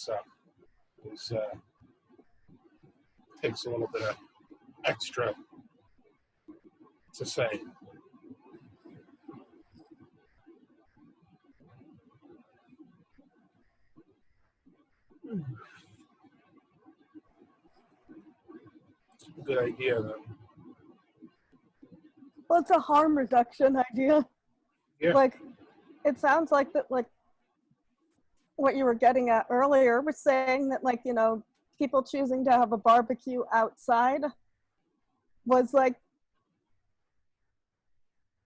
so it takes a little bit of extra to say. Good idea, though. Well, it's a harm reduction idea. Yeah. Like, it sounds like that, like, what you were getting at earlier was saying that, like, you know, people choosing to have a barbecue outside was like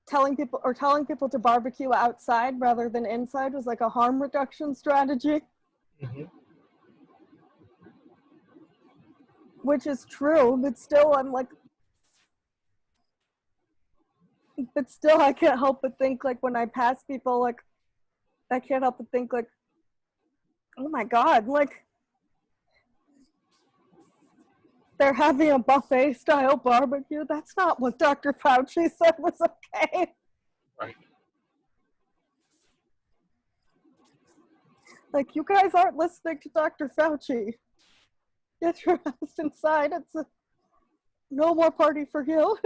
telling people to barbecue outside rather than inside was like a harm reduction strategy. Mm-hmm. Which is true, but still I'm like, but still I can't help but think, like, when I pass people, like, I can't help but think, like, oh my God, like, they're having a buffet style barbecue. That's not what Dr. Fauci said was okay. Right. Like, you guys aren't listening to Dr. Fauci. Get your ass inside. It's a no more party for you.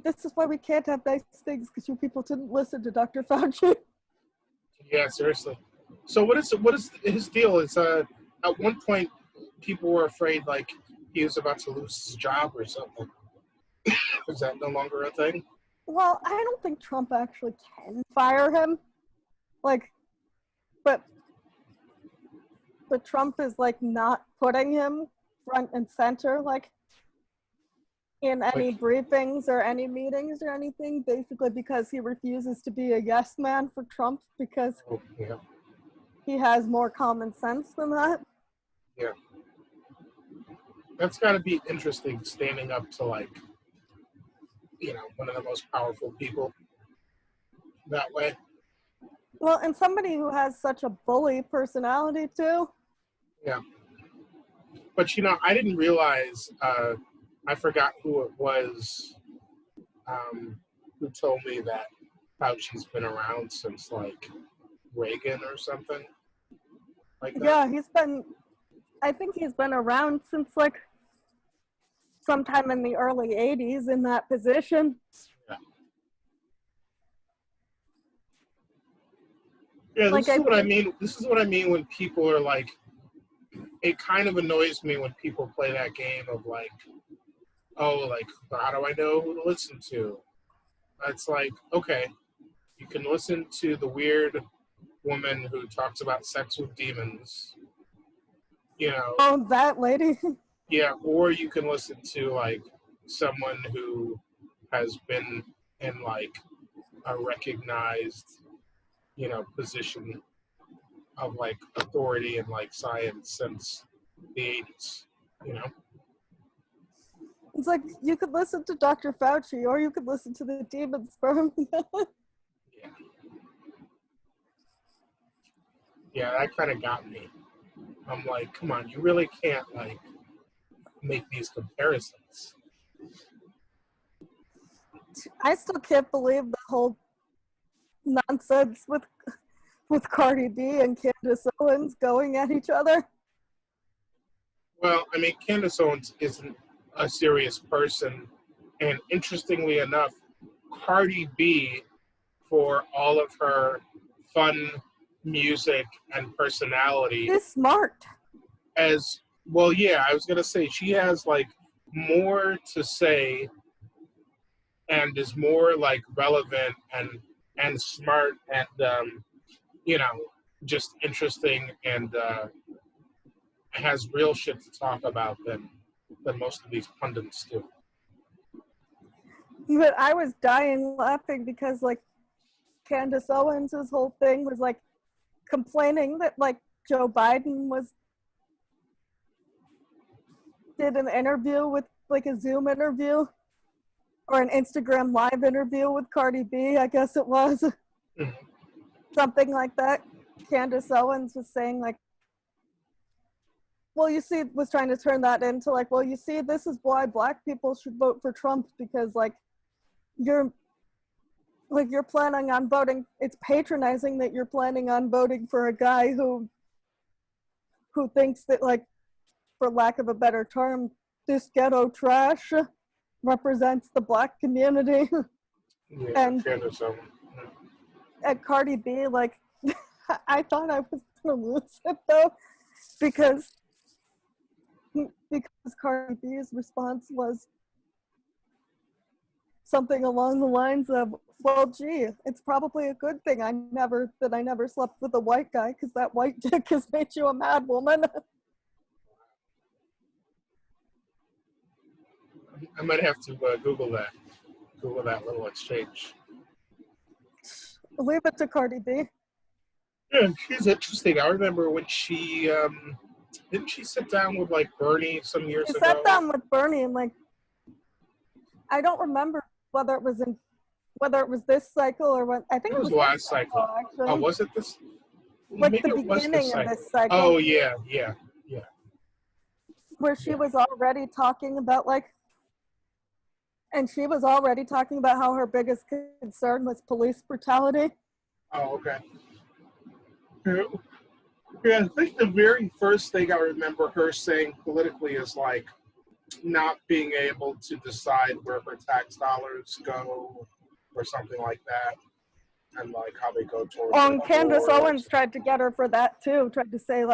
This is why we can't have nice things, because you people didn't listen to Dr. Fauci. Yeah, seriously. So what is his deal? Is at one point people were afraid like he was about to lose his job or something. Is that no longer a thing? Well, I don't think Trump actually can fire him. Like, but Trump is like not putting him front and center, like, in any briefings or any meetings or anything, basically because he refuses to be a yes man for Trump, because he has more common sense than that. Yeah. That's got to be interesting, standing up to, like, you know, one of the most powerful people that way. Well, and somebody who has such a bully personality too. Yeah. But, you know, I didn't realize, I forgot who it was who told me that Fauci's been around since, like, Reagan or something like that. Yeah, I think he's been around since, like, sometime in the early 80s in that position. Yeah. Yeah, this like, is what I mean. This is what I mean when people are like, it kind of annoys me when people play that game of like, oh, like, how do I know who to listen to? It's like, okay, you can listen to the weird woman who talks about sex with demons, you know. Oh, that lady. Yeah, or you can listen to like someone who has been in like a recognized, you know, position of like authority and like science since the 80s, you know. It's like, you could listen to Dr. Fauci or you could listen to the demon sperm. Yeah. Yeah, that kind of got me. I'm like, come on, you really can't like make these comparisons. I still can't believe the whole nonsense with Cardi B and Candace Owens going at each other. Well, I mean, Candace Owens isn't a serious person, and interestingly enough, Cardi B, for all of her fun music and personality, She's smart. as well, yeah, I was gonna say she has like more to say and is more like relevant and smart and you know, just interesting and has real shit to talk about than most of these pundits do. But I was dying laughing because, like, Candace Owens' whole thing was like complaining that, like, Joe Biden did an interview with, like, a Zoom interview or an Instagram live interview with Cardi B, I guess it was. Mm-hmm. Something like that. Candace Owens was saying, like, well, you see, was trying to turn that into, like, well, you see, this is why black people should vote for Trump, because, like, you're like you're planning on voting. It's patronizing that you're planning on voting for a guy who thinks that, like, for lack of a better term, this ghetto trash represents the Black community. Yeah, and Cardi B, like, I thought I was gonna lose it though, because Cardi B's response was something along the lines of, "Well, gee, it's probably a good thing I never slept with a white guy, because that white dick has made you a mad woman." I might have to Google that little exchange. Leave it to Cardi B. Yeah, she's interesting. I remember when she didn't she sit down with like Bernie some years ago? She sat down with Bernie, and like, I don't remember whether it was this cycle or what. I think it was last cycle. Actually. Oh, was it this? Like maybe the beginning of this cycle. Oh yeah. Where she was already talking about how her biggest concern was police brutality. Oh, okay. Yeah, I think the very first thing I remember her saying politically is like not being able to decide where her tax dollars go or something like that, and like how they go towards. Oh, and Candace Owens tried to get her for that too. Tried to say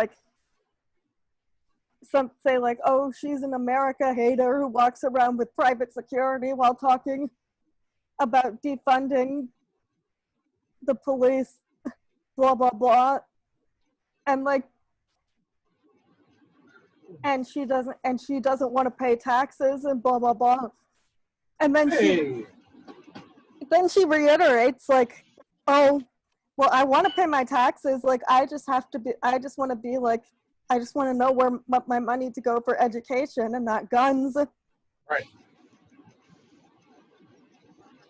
oh, she's an America hater who walks around with private security while talking about defunding the police, blah blah blah, and like, and she doesn't want to pay taxes and blah blah blah, and then she reiterates like, oh, well, I want to pay my taxes, like I just want to know where my money to go for education and not guns. Right.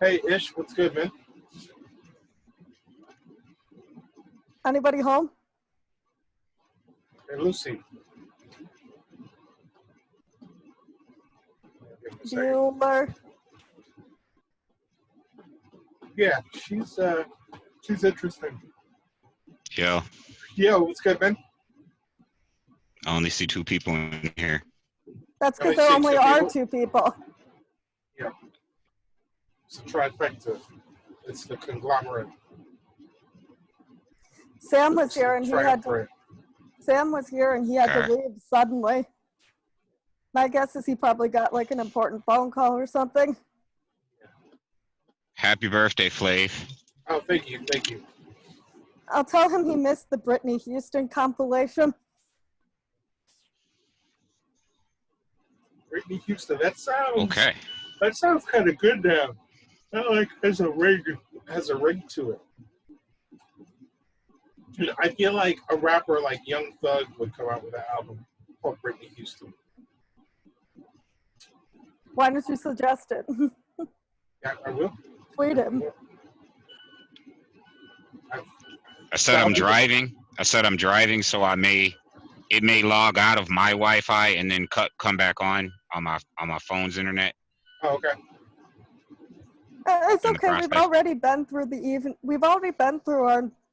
Hey, Ish, what's good, man? Anybody home? Hey, Lucy. Bueller. Yeah, she's interesting. Yo, what's good, man? I only see two people in here. That's because there only are two people. Yeah. It's a trifecta. It's the conglomerate. Sam was here and he had to leave suddenly. My guess is he probably got like an important phone call or something. Happy birthday, Flav. Oh, thank you. I'll tell him he missed the Britney Houston compilation. Whitney Houston. That sounds okay. That sounds kind of good now. That like has a ring to it. Dude, I feel like a rapper like Young Thug would come out with an album called Whitney Houston. Why don't you suggest it? Yeah, I will. Tweet him. I said I'm driving, so it may log out of my Wi-Fi and then come back on my phone's internet. Oh, okay. It's okay. We've already been through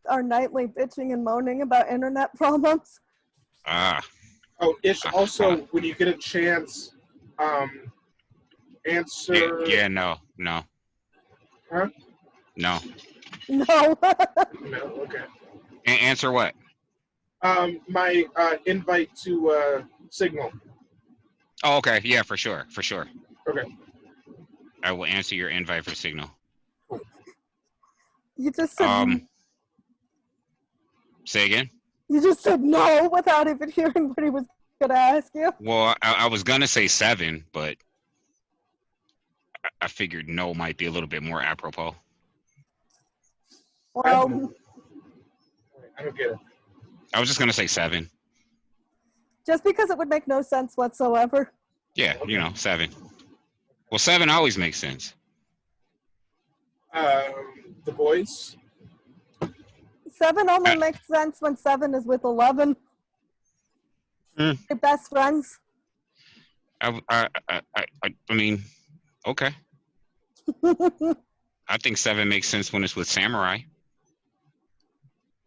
our nightly bitching and moaning about internet problems. Oh, Ish, also, when you get a chance, answer. Yeah, no. Huh? No. No. No, okay. Answer what? My invite to Signal. Oh, okay. Yeah, for sure. Okay. I will answer your invite for Signal. You just said. Say again? You just said no without even hearing what he was going to ask you. Well, I was going to say 7, but I figured no might be a little bit more apropos. Well, I don't get it. I was just going to say 7. Just because it would make no sense whatsoever. Yeah, 7. Well, 7 always makes sense. The boys. 7 only makes sense when 7 is with 11. They're best friends. I mean, okay. I think 7 makes sense when it's with samurai.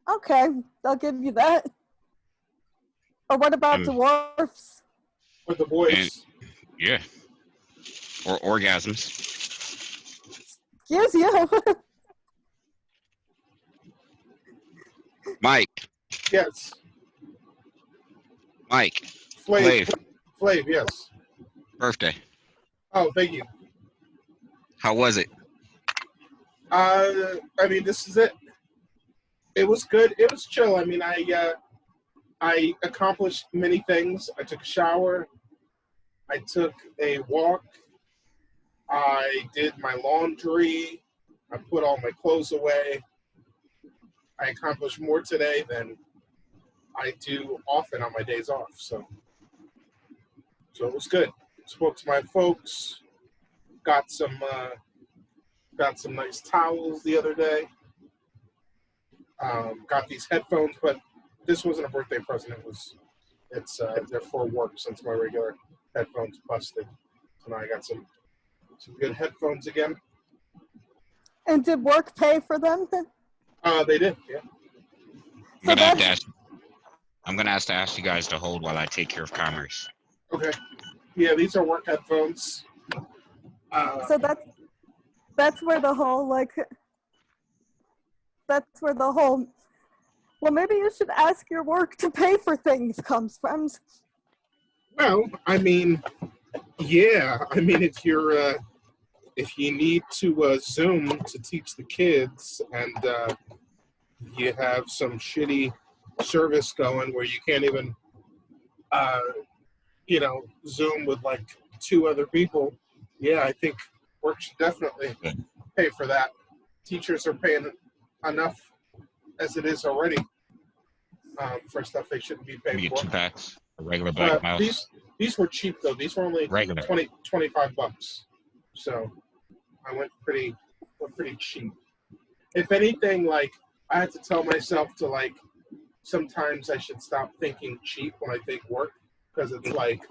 Okay, I'll give you that. Or what about dwarfs? With the And boys. yeah, or orgasms. Excuse you. Mike, Yes. Mike, Flav. Flav, Flav, yes. birthday. Oh, thank you. How was it? I mean, this is it. It was good. It was chill. I mean, I accomplished many things. I took a shower. I took a walk. I did my laundry. I put all my clothes away. I accomplished more today than I do often on my days off. So it was good. Spoke to my folks. Got some nice towels the other day. Got these headphones, but this wasn't a birthday present. They're for work since my regular headphones busted. So now I got some good headphones again. And did work pay for them? They did, yeah. I'm gonna have to ask you guys to hold while I take care of commerce. Okay. Yeah, these are work headphones. So that's where the whole well, maybe you should ask your work to pay for things comes from. Well, I mean, yeah. I mean, if you need to Zoom to teach the kids and you have some shitty service going where you can't even, Zoom with like 2 other people, yeah, I think work should definitely pay for that. Teachers are paying enough as it is already for stuff they shouldn't be paying You for. get 2 packs, a regular black mouse. These were cheap though. These were only Regular. $25. So I went pretty cheap. If anything, like I had to tell myself to like sometimes I should stop thinking cheap when I think work, because it's like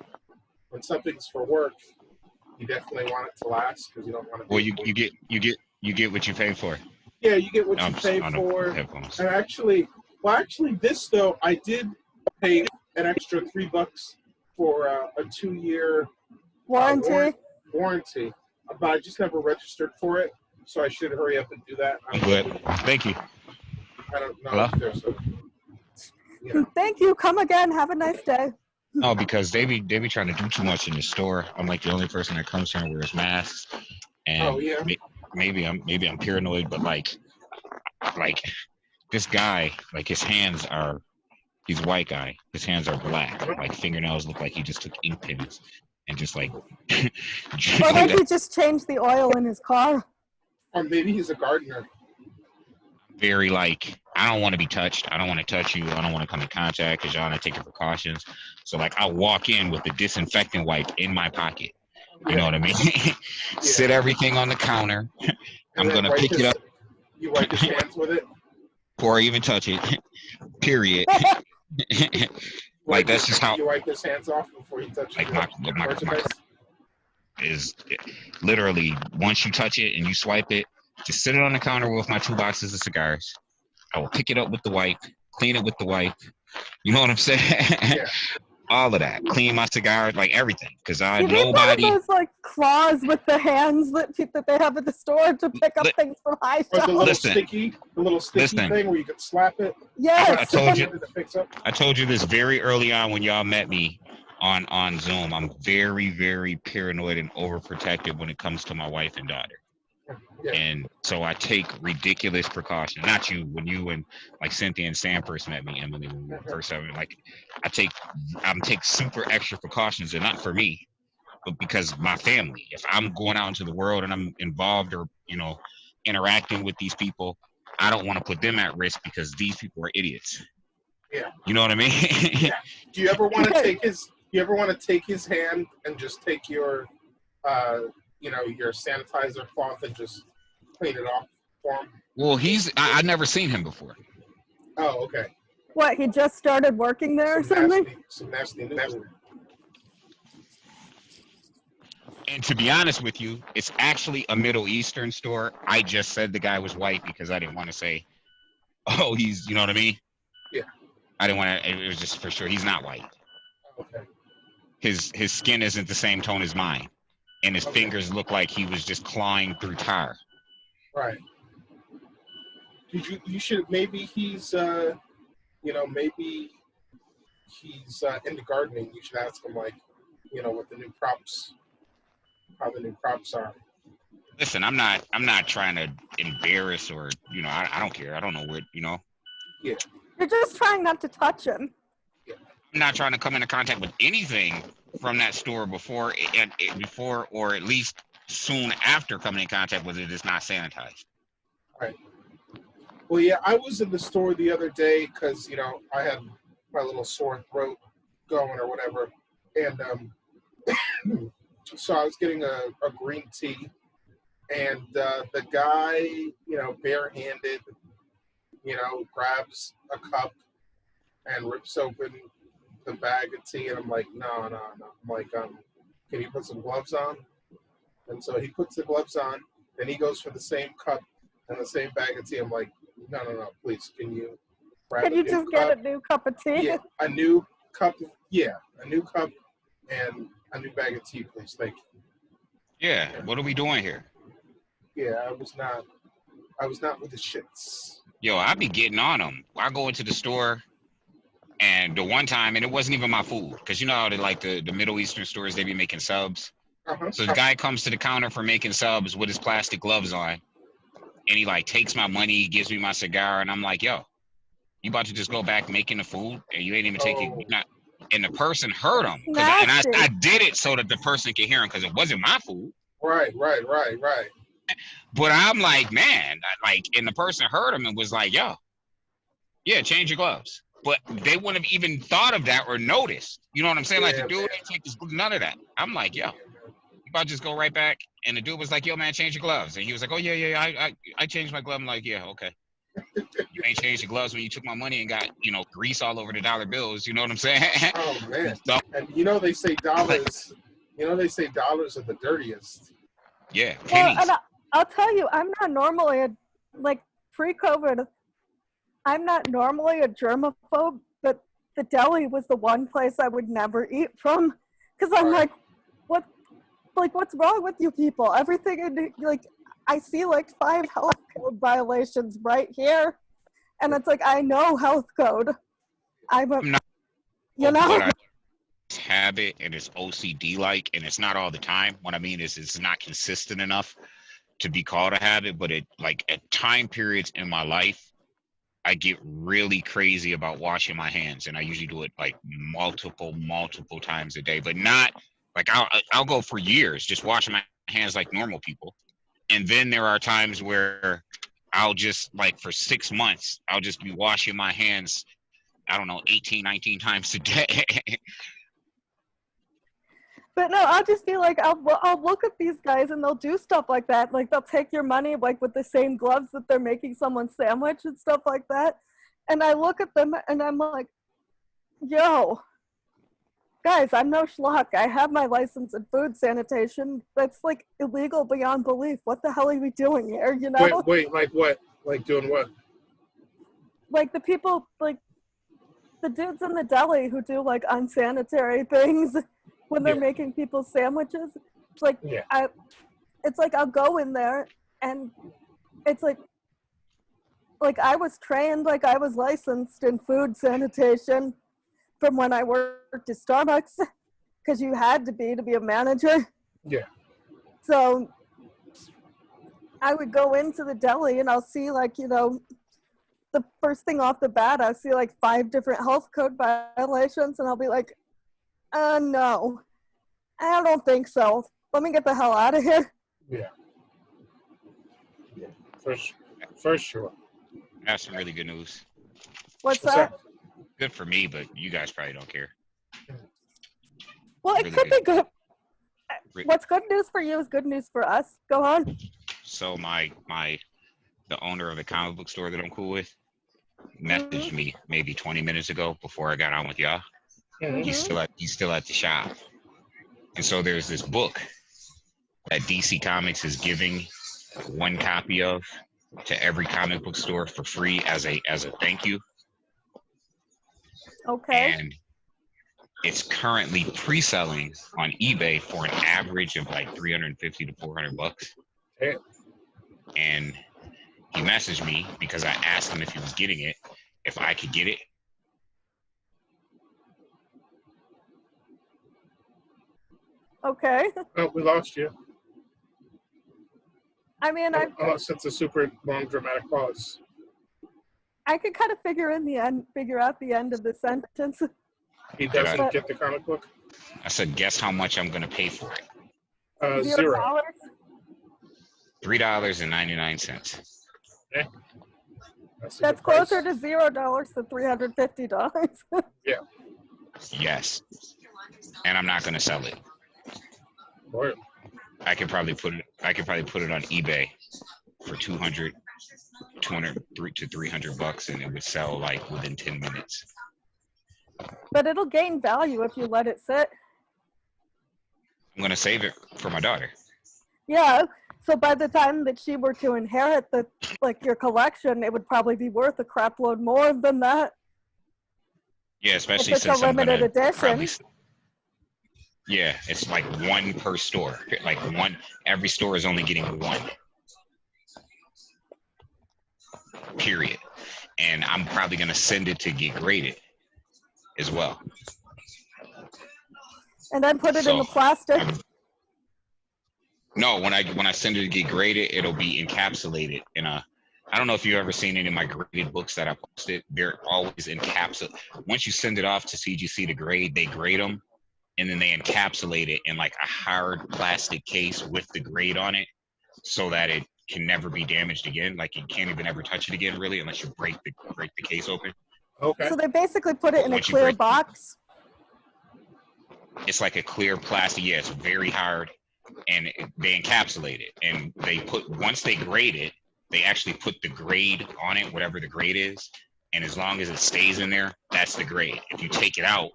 when something's for work, you definitely want it to last because you don't want to. Well, you get what you pay for. Yeah, you get what you pay for. Headphones. And actually, this though, I did pay an extra $3 for a 2-year Warranty. Warranty, but I just never registered for it, so I should hurry up and do that. I'm good. Thank you. I don't know. Hello? If there's a, Thank you. Come again. Have a nice day. No, because they be trying to do too much in the store. I'm like the only person that comes here and wears masks. And maybe I'm paranoid, but like this guy, like his hands are, he's a white guy. His hands are black. Like fingernails look like he just took ink pens and just like. Or like he just changed the oil in his car. Or maybe he's a gardener. Very like, I don't want to be touched. I don't want to touch you. I don't want to come in contact because y'all not taking precautions. So like I walk in with the disinfectant wipe in my pocket. You know what I mean? Sit everything on the counter. I'm going to pick it up. You wipe his hands with it? Before I even touch it. Period. Like that's just how. You wipe his hands off before you touch it? Like my is literally once you touch it and you swipe it, just sit it on the counter with my 2 boxes of cigars. I will pick it up with the wipe, clean it with the wipe. You know what I'm saying? Yeah. All of that. Clean my cigars, like everything. Because nobody. Those like claws with the hands that they have at the store to pick up things from high stuff. Or the little sticky thing where you can slap it. Yes. I told you this very early on when y'all met me on Zoom. I'm very, very paranoid and overprotective when it comes to my wife and daughter. Yeah. And so I take ridiculous precautions. Not you, when you and like Cynthia and Sam first met me, Emily, when we first started. Like I take super extra precautions, and not for me, but because my family. If I'm going out into the world and I'm involved or interacting with these people, I don't want to put them at risk because these people are idiots. Yeah. You know what I mean? Yeah. Do you ever want to take his? You ever want to take his hand and just take your your sanitizer cloth and just clean it off for him? Well, I've never seen him before. Oh, okay. What, he just started working there or something? Some nasty news. And to be honest with you, it's actually a Middle Eastern store. I just said the guy was white because I didn't want to say, oh, he's, you know what I mean? Yeah. I didn't want to. It was just for sure. He's not white. Okay. His skin isn't the same tone as mine, and his fingers look like he was just clawing through tar. Right. You should, maybe he's maybe he's into gardening. You should ask him, like, what the new crops, how the new crops are. Listen, I'm not trying to embarrass or, I don't care. I don't know what, Yeah. You're just trying not to touch him. I'm not trying to come into contact with anything from that store before or at least soon after coming in contact with it is not sanitized. Right. Well, yeah, I was in the store the other day because, I had my little sore throat going or whatever. And so I was getting a green tea. And the guy, barehanded, grabs a cup and rips open the bag of tea. And I'm like, no. I'm like, can you put some gloves on? And so he puts the gloves on. Then he goes for the same cup and the same bag of tea. I'm like, no, please, can you grab Can you just get a new cup of tea? Yeah, a new cup. Yeah, a new cup and a new bag of tea, please. Thank you. Yeah, what are we doing here? Yeah, I was not with the shits. Yo, I be getting on them. I go into the store, and the one time, and it wasn't even my food, because how the Middle Eastern stores, they be making subs. Uh-huh. So the guy comes to the counter for making subs with his plastic gloves on, and he takes my money, gives me my cigar, and I'm like, yo, you about to just go back making the food, and you ain't even taking it. And the person heard him, I did it so that the person could hear him, because it wasn't my food. Right. But I'm like, man, and the person heard him and was like, yo, yeah, change your gloves. But they wouldn't have even thought of that or noticed. You know what I'm saying? Yeah, the dude ain't take his, none of that. I'm like, yo, you about to just go right back? And the dude was like, yo, man, change your gloves. And he was like, oh, yeah, I changed my glove. I'm like, yeah, okay. You ain't changed your gloves when you took my money and got, grease all over the dollar bills. You know what I'm saying? Oh, man. So, and they say dollars, dollars are the dirtiest. Yeah, pennies. Well, and I'll tell you, I'm not normally pre-COVID, I'm not normally a germaphobe, but the deli was the one place I would never eat from, because I'm like, what's wrong with you people? Everything I see 5 health code violations right here, and it's like, I know health code. I'm not, habit and it's OCD and it's not all the time. What I mean is it's not consistent enough to be called a habit, but at time periods in my life, I get really crazy about washing my hands, and I usually do it multiple times a day, but not I'll go for years just washing my hands like normal people. And then there are times where I'll just for 6 months, I'll just be washing my hands, I don't know, 18, 19 times a day. But no, I'll just be I'll look at these guys and they'll do stuff like that. They'll take your money with the same gloves that they're making someone's sandwich and stuff like that. And I look at them and I'm like, yo, guys, I'm no schlock. I have my license in food sanitation. That's illegal beyond belief. What the hell are we doing here, Wait, like what? Like doing what? The people, the dudes in the deli who do unsanitary things when they're making people's sandwiches. It's I'll go in there and it's I was trained, I was licensed in food sanitation from when I worked at Starbucks, because you had to be a manager. Yeah. So I would go into the deli and I'll see the first thing off the bat, I'll see 5 different health code violations, and I'll be like, no, I don't think so. Let me get the hell out of here. Yeah. For sure. That's some really good news. What's that? Good for me, but you guys probably don't care. Well, it could be good. What's good news for you is good news for us. Go on. So the owner of the comic book store that I'm cool with messaged me maybe 20 minutes ago before I got on with y'all. Mm-hmm. He's still at the shop. And so there's this book that DC Comics is giving one copy of to every comic book store for free as a thank you. Okay. And it's currently pre-selling on eBay for an average of like $350 to $400. Yeah. And he messaged me because I asked him if he was getting it, if I could get it. Okay. Oh, we lost you. I mean, Unless it's a super long dramatic pause. I could kind of figure out the end of the sentence. He doesn't get the comic book? I said, guess how much I'm going to pay for it? $0. $3.99. Eh. That's closer to $0 to $350. Yeah. Yes. And I'm not going to sell it. Boy. I could probably put it on eBay for $200 to $300, and it would sell like within 10 minutes. But it'll gain value if you let it sit. I'm going to save it for my daughter. Yeah. So by the time that she were to inherit your collection, it would probably be worth a crap load more than that. Yeah, especially if it's since a limited edition. Probably, yeah, it's like one per store. Like every store is only getting one. Period. And I'm probably going to send it to get graded as well. And then put it in the plastic. No, when I send it to get graded, it'll be encapsulated in a. I don't know if you've ever seen any of my graded books that I posted. They're always encapsulated. Once you send it off to CGC to grade, they grade them, and then they encapsulate it in like a hard plastic case with the grade on it, so that it can never be damaged again. Like you can't even ever touch it again, really, unless you break the case open. Okay. So they basically put it in a clear box. It's like a clear plastic. Yeah, it's very hard. And they encapsulate it, and once they grade it, they actually put the grade on it, whatever the grade is, and as long as it stays in there, that's the grade. If you take it out,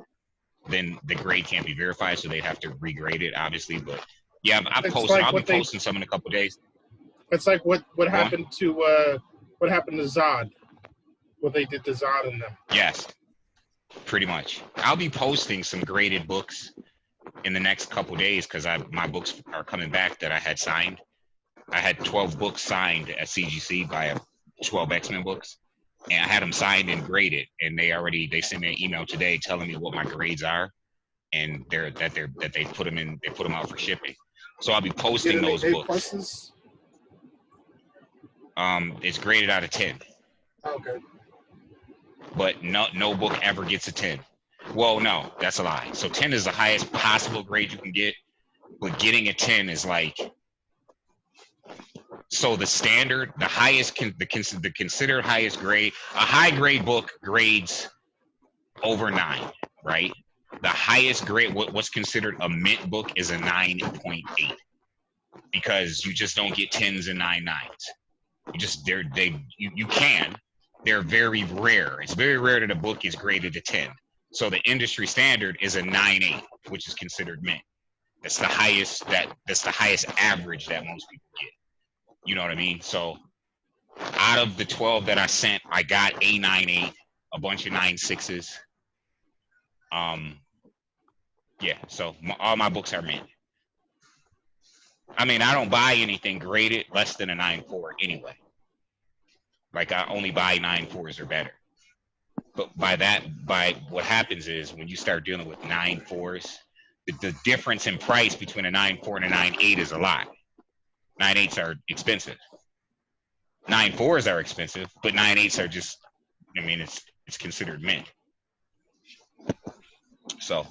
then the grade can't be verified, so they'd have to regrade it, obviously. But yeah, I'll be posting some in a couple of days. It's like what happened to Zod, what they did to Zod in them. Yes, pretty much. I'll be posting some graded books in the next couple days because my books are coming back that I had signed. I had 12 books signed at CGC by 12 X-Men books, and I had them signed and graded. And they sent me an email today telling me what my grades are, and they put them out for shipping. So I'll be posting those books. Pluses? It's graded out of 10. Okay. But no book ever gets a 10. Well, no, that's a lie. So 10 is the highest possible grade you can get, but getting a 10 is like, so the standard, the highest, the considered highest grade, a high grade book grades over 9, right? The highest grade, what's considered a mint book is a 9.8, because you just don't get 10s and 9.9s. You can. They're very rare. It's very rare that a book is graded a 10. So the industry standard is a 9.8, which is considered mint. That's the highest average that most people get. You know what I mean? So out of the 12 that I sent, I got a 9.8, a bunch of 9.6s. Yeah, so all my books are mint. I mean, I don't buy anything graded less than a 9.4 anyway. Like I only buy 9.4s or better. But by what happens is when you start dealing with 9.4s, the difference in price between a 9.4 and a 9.8 is a lot. 9.8s are expensive. 9.4s are expensive, but 9.8s are just, I mean, it's considered mint. So,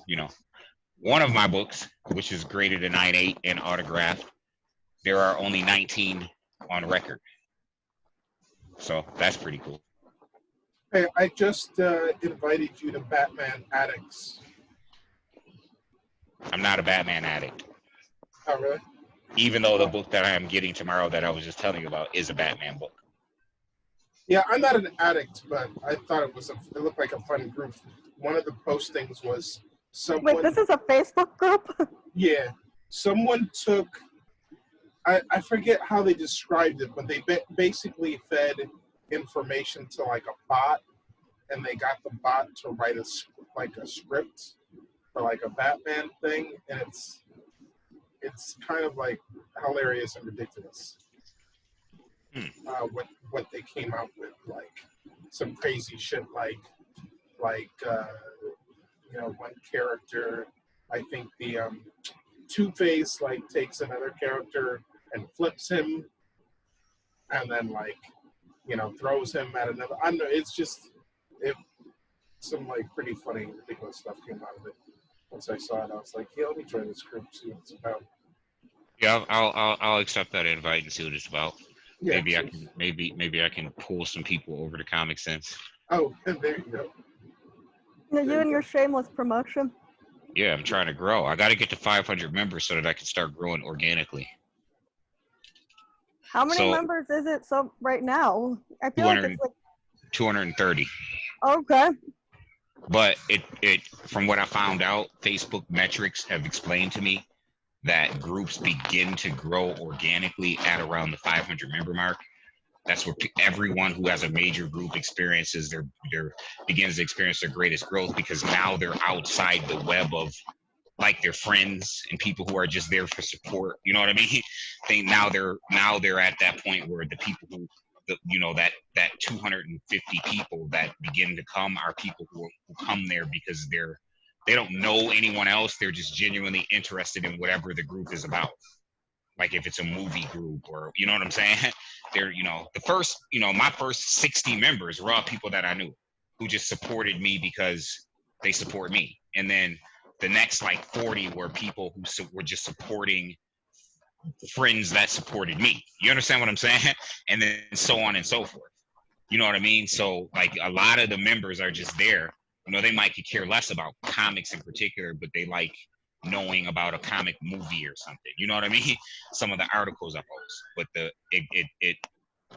one of my books, which is graded a 9.8 and autographed, there are only 19 on record. So that's pretty cool. Hey, I just invited you to Batman Addicts. I'm not a Batman addict. Oh, really? Even though the book that I am getting tomorrow that I was just telling you about is a Batman book. Yeah, I'm not an addict, but I thought it looked like a fun group. One of the postings was someone... Wait, this is a Facebook group? Yeah. Someone took I forget how they described it, but they basically fed information to like a bot, and they got the bot to write a script for like a Batman thing, and it's kind of like hilarious and ridiculous. What they came out with, like some crazy shit, like one character, I think the Two-Face like takes another character and flips him, and then throws him at another. I don't know. It's just some like pretty funny, ridiculous stuff came out of it. Once I saw it, I was like, yeah, let me try this script, see what it's about. Yeah, I'll accept that invite and see what it's about. Yeah, maybe I can pull some people over to Comic Sense. Oh, and there you go. You and your shameless promotion. Yeah, I'm trying to grow. I got to get to 500 members so that I can start growing organically. How many members is it right now? I feel like it's like 230. Okay. But it from what I found out, Facebook metrics have explained to me that groups begin to grow organically at around the 500 member mark. That's where everyone who has a major group experiences begins to experience their greatest growth, because now they're outside the web of like their friends and people who are just there for support. You know what I mean? Now they're at that point where the people who that 250 people that begin to come are people who come there because they don't know anyone else. They're just genuinely interested in whatever the group is about. Like if it's a movie group, or you know what I'm saying? They're my first 60 members were all people that I knew who just supported me because they support me. And then the next like 40 were people who were just supporting friends that supported me. You understand what I'm saying? And then so on and so forth. You know what I mean? So like a lot of the members are just there. They might care less about comics in particular, but they like knowing about a comic movie or something. You know what I mean? Some of the articles I post. But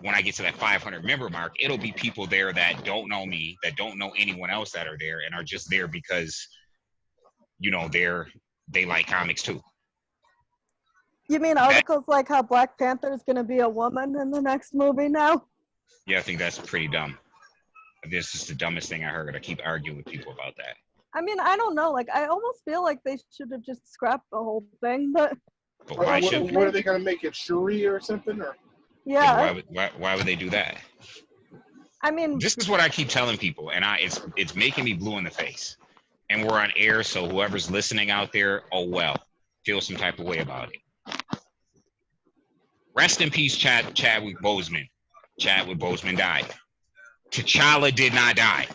when I get to that 500 member mark, it'll be people there that don't know me, that don't know anyone else that are there, and are just there because they like comics too. You mean articles like how Black Panther is going to be a woman in the next movie now? Yeah, I think that's pretty dumb. This is the dumbest thing I heard. I keep arguing with people about that. I mean, I don't know. Like, I almost feel like they should have just scrapped the whole thing. But why what are they going to make it, Shuri or something? Or yeah. Why would they do that? I mean, this is what I keep telling people, and it's making me blue in the face. And we're on air, so whoever's listening out there, oh well, feel some type of way about it. Rest in peace, Chadwick Boseman. Chadwick Boseman died. T'Challa did not die.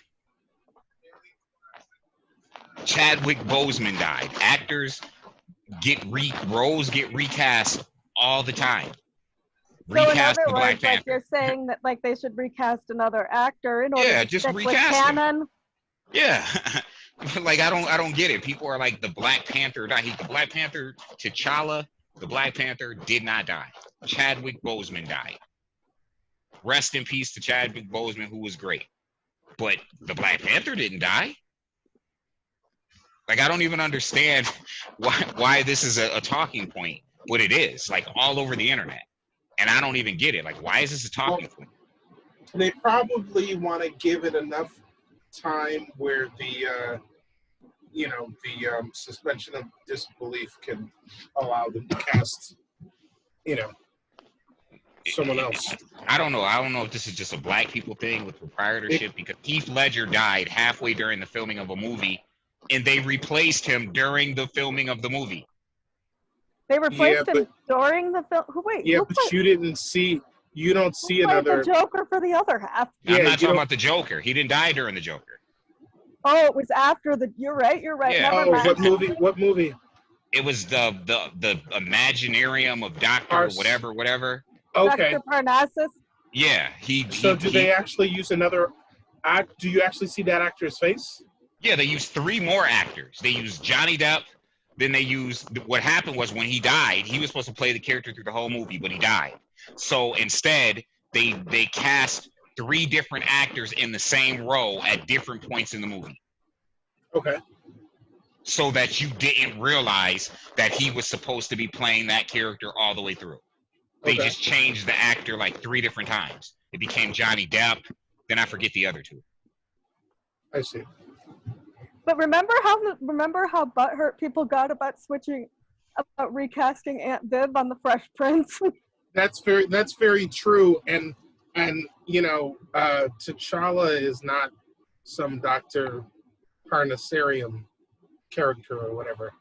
Chadwick Boseman died. Actors roles get recast all the time. Recast the Black Panther. Like you're saying that like they should recast another actor in order to just stick recast with canon. Yeah. Like I don't get it. People are like, the Black Panther died. The Black Panther, T'Challa, the Black Panther did not die. Chadwick Boseman died. Rest in peace to Chadwick Boseman, who was great. But the Black Panther didn't die. Like, I don't even understand why this is a talking point, but it is, like, all over the internet. And I don't even get it. Like, why is this a talking point? They probably want to give it enough time where the suspension of disbelief can allow them to cast, someone else. I don't know. I don't know if this is just a black people thing with proprietorship, because Heath Ledger died halfway during the filming of a movie, and they replaced him during the filming of the movie. They replaced him during the film. Wait. Yeah, but you don't see another. The Joker for the other half. I'm not talking about the Joker. He didn't die during the Joker. Oh, it was after the. You're right. Yeah. Never mind. What movie? It was the Imaginarium of Dr. whatever. Okay. Dr. Parnassus. Yeah, do they actually use another act? Do you actually see that actor's face? Yeah, they used 3 more actors. They used Johnny Depp. Then they used, what happened was when he died, he was supposed to play the character through the whole movie, but he died. So instead, they cast 3 different actors in the same role at different points in the movie. Okay. So that you didn't realize that he was supposed to be playing that character all the way through. They Okay. just changed the actor like 3 different times. It became Johnny Depp. Then I forget the other 2. I see. But remember how butthurt people got about recasting Aunt Viv on the Fresh Prince? That's very true. And T'Challa is not some Dr. Parnasarium character or whatever.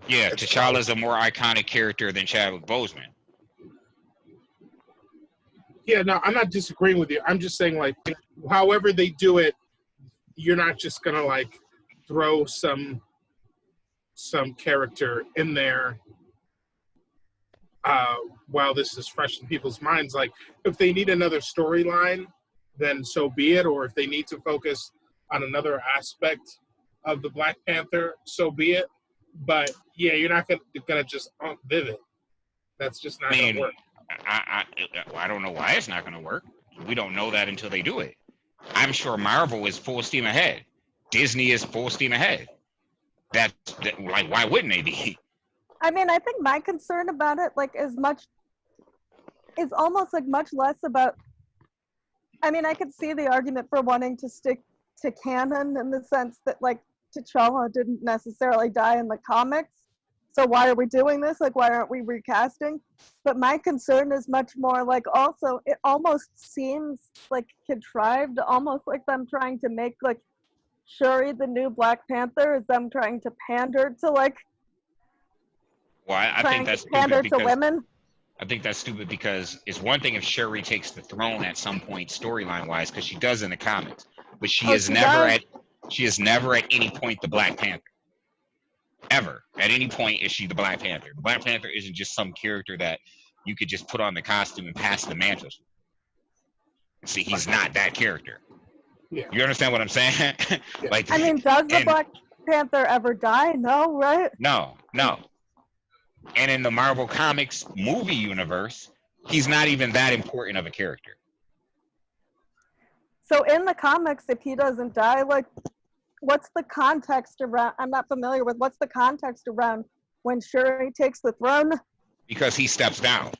Yeah, T'Challa's a more iconic character than Chadwick Boseman. Yeah, no, I'm not disagreeing with you. I'm just saying, like, however they do it, you're not just gonna like throw some character in there while this is fresh in people's minds. Like, if they need another storyline, then so be it. Or if they need to focus on another aspect of the Black Panther, so be it. But yeah, you're not gonna just Viv it. That's just not gonna work. I don't know why it's not gonna work. We don't know that until they do it. I'm sure Marvel is full steam ahead. Disney is full steam ahead. Like, why wouldn't they be? I mean, I think my concern about it, like, is almost like much less about. I mean, I could see the argument for wanting to stick to canon in the sense that, like, T'Challa didn't necessarily die in the comics. So why are we doing this? Like, why aren't we recasting? But my concern is much more like, also, it almost seems like contrived, almost like them trying to make, like, Shuri the new Black Panther is them trying to pander to, like, well, I think that's pander stupid to women. I think that's stupid because it's one thing if Shuri takes the throne at some point storyline wise, because she does in the comics, but she is never at any point the Black Panther. Ever. At any point is she the Black Panther. The Black Panther isn't just some character that you could just put on the costume and pass the mantle. See, he's not that character. Yeah. You understand what I'm saying? Yeah. Like, I mean, does the Black Panther ever die? No, right? No. And in the Marvel Comics movie universe, he's not even that important of a character. So in the comics, if he doesn't die, like, what's the context around? I'm not familiar with what's the context around when Shuri takes the throne? Because he steps down.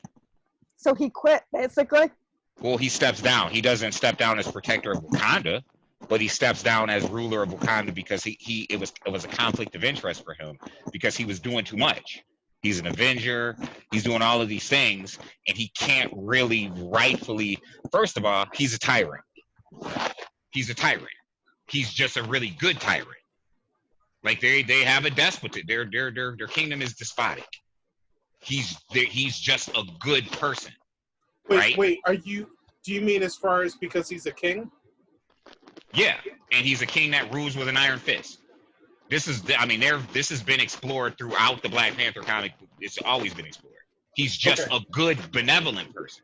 So he quit, basically. Well, he steps down. He doesn't step down as protector of Wakanda, but he steps down as ruler of Wakanda because it was a conflict of interest for him because he was doing too much. He's an Avenger. He's doing all of these things, and he can't really rightfully. First of all, he's a tyrant. He's a tyrant. He's just a really good tyrant. Like they have a despot. Their kingdom is despotic. He's just a good person. Wait, right? Do you mean as far as because he's a king? Yeah, and he's a king that rules with an iron fist. This has been explored throughout the Black Panther comic. It's always been explored. He's just a good, benevolent person.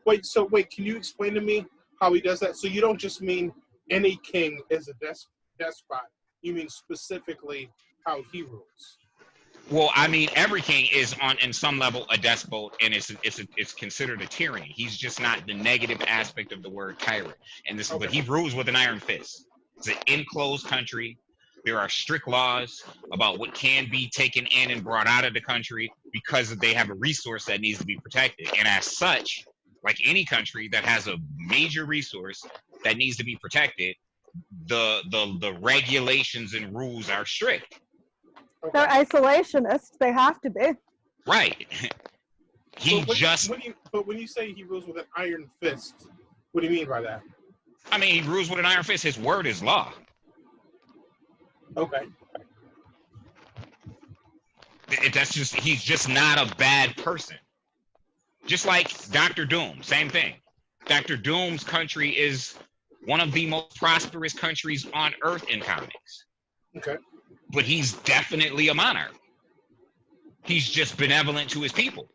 Wait, can you explain to me how he does that? So you don't just mean any king is a despot. You mean specifically how he rules. Well, I mean, every king is in some level a despot, and it's considered a tyranny. He's just not the negative aspect of the word tyrant. And this, but he rules with an iron fist. It's an enclosed country. There are strict laws about what can be taken in and brought out of the country because they have a resource that needs to be protected. And as such, like any country that has a major resource that needs to be protected, the regulations and rules are strict. Okay. They're isolationists. They have to be. Right. But when you say he rules with an iron fist, what do you mean by that? I mean, he rules with an iron fist. His word is law. Okay. He's just not a bad person. Just like Dr. Doom, same thing. Dr. Doom's country is one of the most prosperous countries on Earth in comics. Okay. But he's definitely a monarch. He's just benevolent to his people.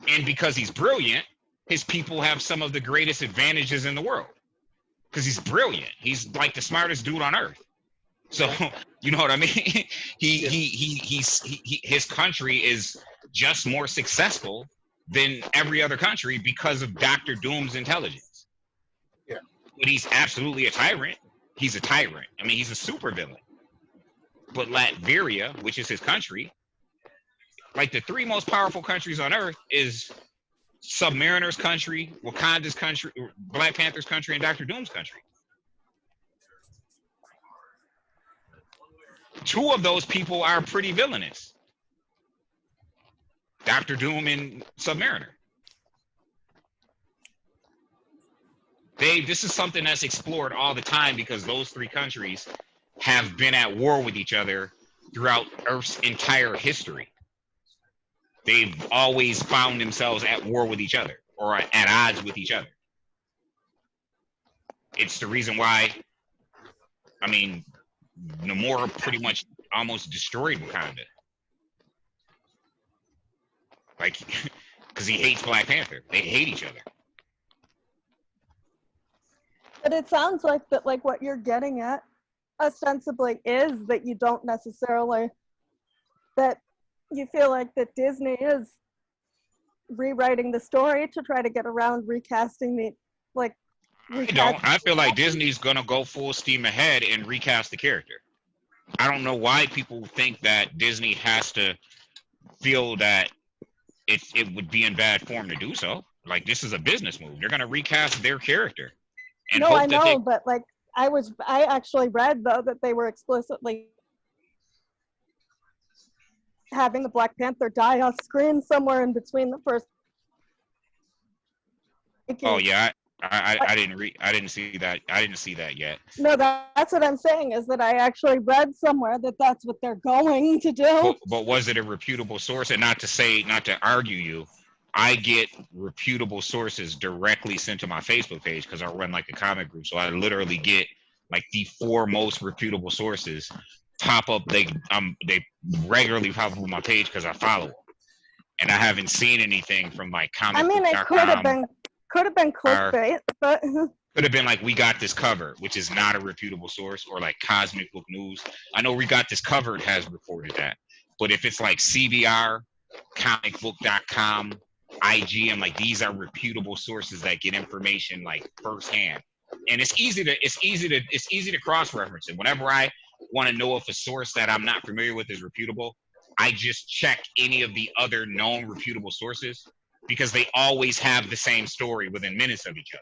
And because he's brilliant, his people have some of the greatest advantages in the world. Because he's brilliant. He's like the smartest dude on Earth. So, you know what I mean? His country is just more successful than every other country because of Dr. Doom's intelligence. Yeah. But he's absolutely a tyrant. He's a tyrant. I mean, he's a supervillain. But Latveria, which is his country, like the 3 most powerful countries on Earth is Submariner's country, Wakanda's country, Black Panther's country, and Doctor Doom's country. Two of those people are pretty villainous. Doctor Doom and Submariner. This is something that's explored all the time because those three countries have been at war with each other throughout Earth's entire history. They've always found themselves at war with each other or at odds with each other. It's the reason why, I mean, Namor pretty much almost destroyed Wakanda. Like, because he hates Black Panther. They hate each other. But it sounds like that, like what you're getting at ostensibly is that you don't necessarily, that you feel like that Disney is rewriting the story to try to get around recasting the, like, I feel like Disney's gonna go full steam ahead and recast the character. I don't know why people think that Disney has to feel that it would be in bad form to do so. Like, this is a business move. They're gonna recast their character. And no, I know, but like I actually read though that they were explicitly having the Black Panther die off screen somewhere in between the first. Oh yeah, I didn't see that. I didn't see that yet. No, that's what I'm saying, is that I actually read somewhere that that's what they're going to do. But was it a reputable source? And not to argue you, I get reputable sources directly sent to my Facebook page because I run like a comic group. So I literally get like the 4 most reputable sources pop up. They regularly pop up on my page because I follow them. And I haven't seen anything from like comic. I mean, it could have been clickbait, but could have been like We Got This Covered, which is not a reputable source, or like Cosmic Book News. I know We Got This Covered has reported that. But if it's like CBR, comicbook.com, IGN, like these are reputable sources that get information like firsthand, and it's easy to cross-reference it. Whenever I want to know if a source that I'm not familiar with is reputable, I just check any of the other known reputable sources because they always have the same story within minutes of each other.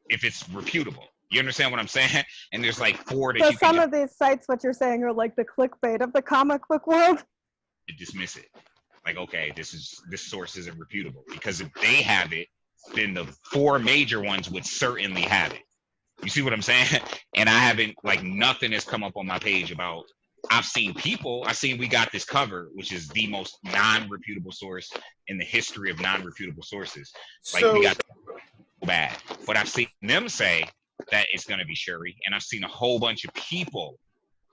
If it's reputable, you understand what I'm saying? And there's like 4 that so you some can of these sites, what you're saying, are like the clickbait of the comic book world. dismiss it. Like, okay, this source isn't reputable, because if they have it, then the 4 major ones would certainly have it. You see what I'm saying? And I haven't, like, nothing has come up on my page about. I've seen We Got This Covered, which is the most non-reputable source in the history of non-reputable sources. Like, we got bad, but I've seen them say that it's going to be Shuri, and I've seen a whole bunch of people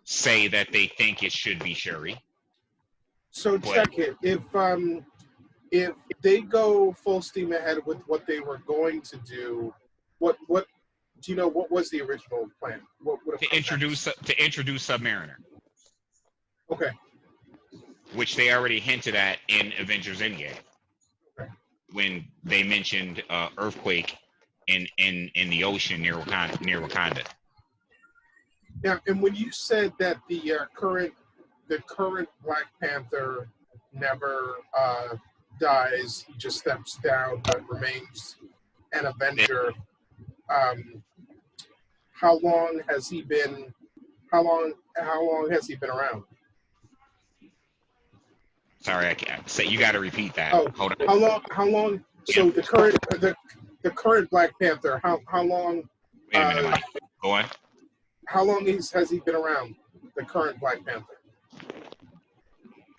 say that they think it should be Shuri. So check it. If they go full steam ahead with what they were going to do, what do you know? What was the original plan? What would to introduce Submariner? Okay. Which they already hinted at in Avengers Endgame, Okay. when they mentioned earthquake in the ocean near Wakanda. Yeah, and when you said that the current Black Panther never dies, he just steps down but remains an Avenger. How long has he been around? Sorry, I can't say. You got to repeat that. Oh, hold on. How long? So the current Black Panther. How long? Wait a minute, Mike. Go on. How long has he been around? The current Black Panther.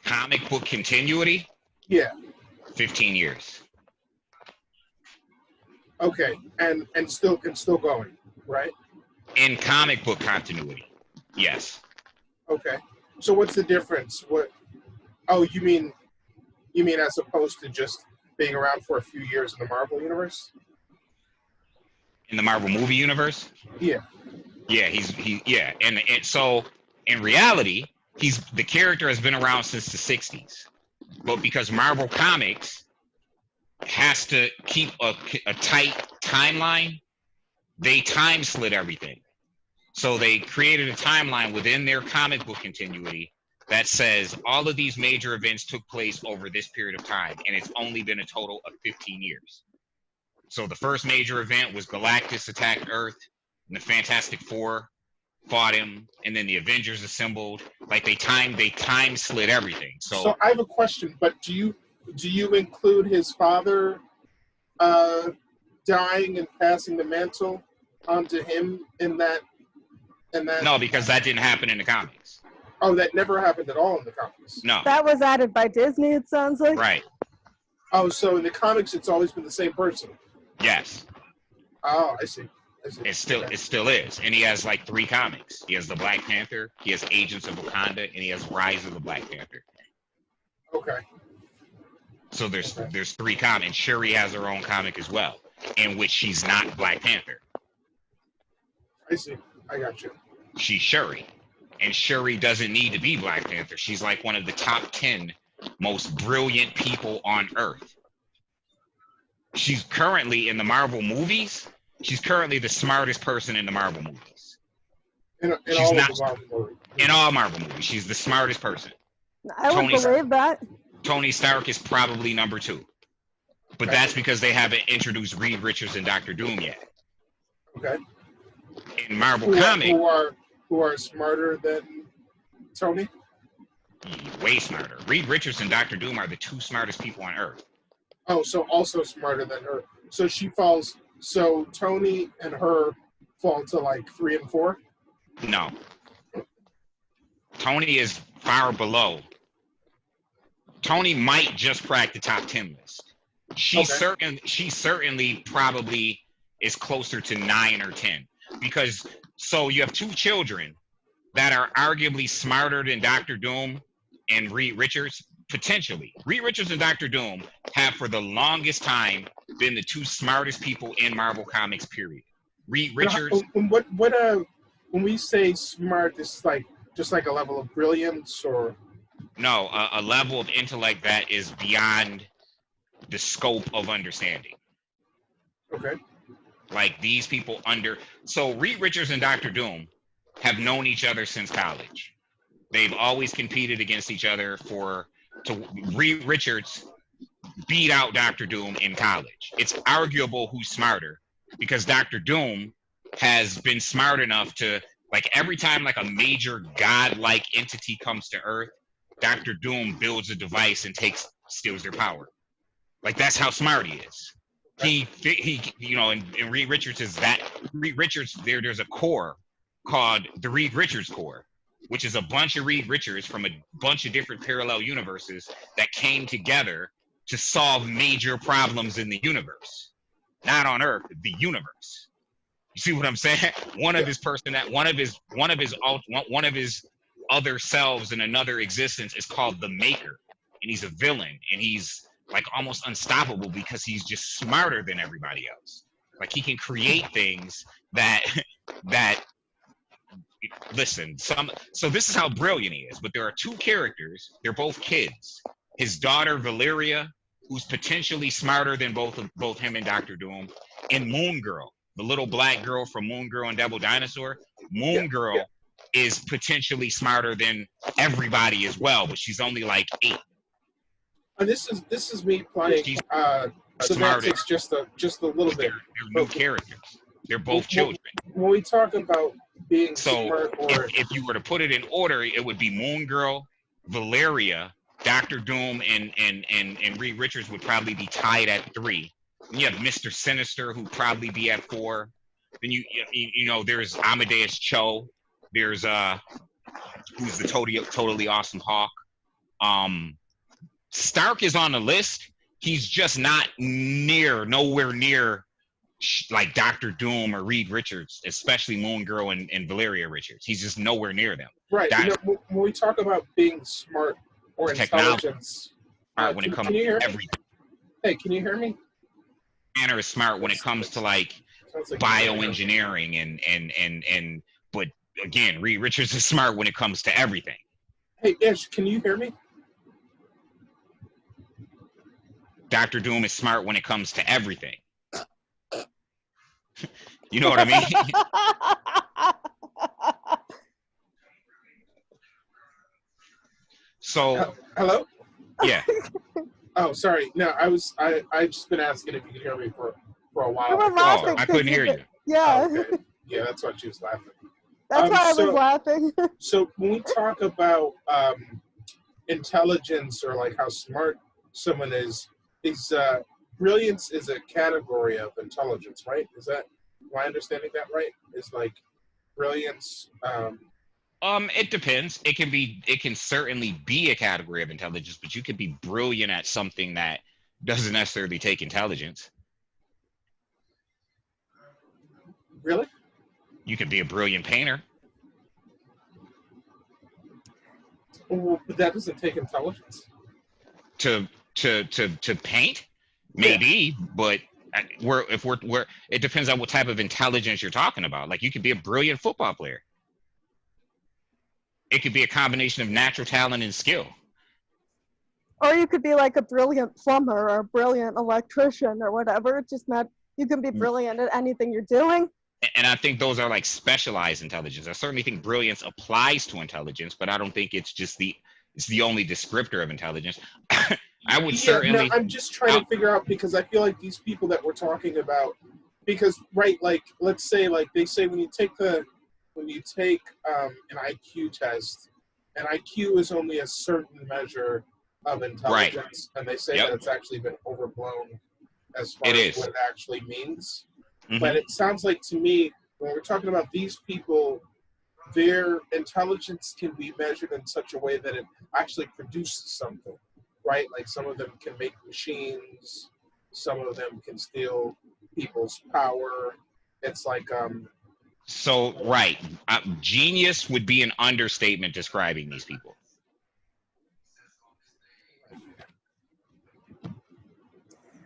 Comic book continuity? Yeah. 15 years. Okay, and still going, right? In comic book continuity, yes. Okay. So what's the difference? What? Oh, you mean as opposed to just being around for a few years in the Marvel universe? In the Marvel movie universe? Yeah. Yeah, yeah, and so in reality, the character has been around since the 60s, but because Marvel Comics has to keep a tight timeline, they time slid everything. So they created a timeline within their comic book continuity that says all of these major events took place over this period of time, and it's only been a total of 15 years. So the first major event was Galactus attacked Earth, and the Fantastic Four fought him, and then the Avengers assembled. Like they time slid everything. So I have a question, but do you include his father dying and passing the mantle onto him in that? No, because that didn't happen in the comics. Oh, that never happened at all in the comics. No. That was added by Disney, it sounds like. Right. Oh, so in the comics, it's always been the same person. Yes. Oh, I see. It still is, and he has like 3 comics. He has the Black Panther, he has Agents of Wakanda, and he has Rise of the Black Panther. Okay. So there's 3 comics, and Shuri has her own comic as well, in which she's not Black Panther. I see. I got you. She's Shuri, and Shuri doesn't need to be Black Panther. She's like one of the top 10 most brilliant people on Earth. She's currently in the Marvel movies. She's currently the smartest person in the Marvel movies. In all Marvel movies, she's the smartest person. I would believe that. Tony Stark is probably number 2. But that's because they haven't introduced Reed Richards and Doctor Doom yet. Okay. In Marvel Comics, who are smarter than Tony? Way smarter. Reed Richards and Doctor Doom are the 2 smartest people on Earth. Oh, so also smarter than her. So she falls. So Tony and her fall to like 3 and 4. No. Tony is far below. Tony might just crack the top 10 list. She certainly probably is closer to 9 or 10, because so you have 2 children that are arguably smarter than Doctor Doom and Reed Richards. Potentially, Reed Richards and Doctor Doom have for the longest time been the 2 smartest people in Marvel Comics. Period. Reed Richards. When we say smart, this is like just like a level of brilliance, or no, a level of intellect that is beyond the scope of understanding. Okay. Like these people so Reed Richards and Doctor Doom have known each other since college. They've always competed against each other Reed Richards beat out Doctor Doom in college. It's arguable who's smarter, because Doctor Doom has been smart enough to, like, every time like a major godlike entity comes to Earth, Doctor Doom builds a device and steals their power. Like, that's how smart he is. He and Reed Richards there's a core called the Reed Richards Core, which is a bunch of Reed Richards from a bunch of different parallel universes that came together to solve major problems in the universe. Not on Earth, the universe. You see what I'm saying? One of his other selves in another existence is called the Maker, and he's a villain, and he's like almost unstoppable because he's just smarter than everybody else. Like, he can create things that listen, so this is how brilliant he is. But there are 2 characters, they're both kids. His daughter Valeria, who's potentially smarter than both him and Doctor Doom, and Moon Girl, the little black girl from Moon Girl and Devil Dinosaur. Moon Girl is potentially smarter than everybody as well, but she's only like 8. And this is me playing semantics just a little bit. They're new characters. They're both children. When we talk about being smart, or if you were to put it in order, it would be Moon Girl, Valeria, Doctor Doom, and Reed Richards would probably be tied at 3. And you have Mr. Sinister, who'd probably be at 4. Then you know there's Amadeus Cho. There's who's the totally awesome Hawk. Stark is on the list. He's just nowhere near like Doctor Doom or Reed Richards, especially Moon Girl and Valeria Richards. He's just nowhere near them. Right. When we talk about being smart or intelligence, when it comes to everything. Hey, can you hear me? Banner is smart when it comes to like bioengineering and but again, Reed Richards is smart when it comes to everything. Hey, Ish, can you hear me? Doctor Doom is smart when it comes to everything. You know what I mean? So Hello? yeah. Oh, sorry. No, I just been asking if you could hear me for a while. You were laughing I 'cause couldn't hear you. Yeah, Oh, okay. Yeah, that's why she was laughing. that's why I was So laughing. so when we talk about intelligence or like how smart someone is brilliance is a category of intelligence, right? Am I understanding that right? Is like brilliance It depends. It can certainly be a category of intelligence, but you could be brilliant at something that doesn't necessarily take intelligence. really? You could be a brilliant painter. Well, but that doesn't take intelligence. To paint, Yeah. maybe, but we're it depends on what type of intelligence you're talking about. Like you could be a brilliant football player. It could be a combination of natural talent and skill. Or you could be like a brilliant plumber or a brilliant electrician or whatever. It's just not, you can be brilliant at anything you're doing. And I think those are like specialized intelligence. I certainly think brilliance applies to intelligence, but I don't think it's the only descriptor of intelligence. I would certainly. No, I'm just trying to figure out because I feel like these people that we're talking about, because right, like let's say like they say when you take an IQ test, an IQ is only a certain measure of intelligence, and they say that it's actually been overblown as far as what it actually means. Mm-hmm. But it sounds like to me when we're talking about these people, their intelligence can be measured in such a way that it actually produces something, right? Like some of them can make machines, some of them can steal people's power. It's like So right, genius would be an understatement describing these people.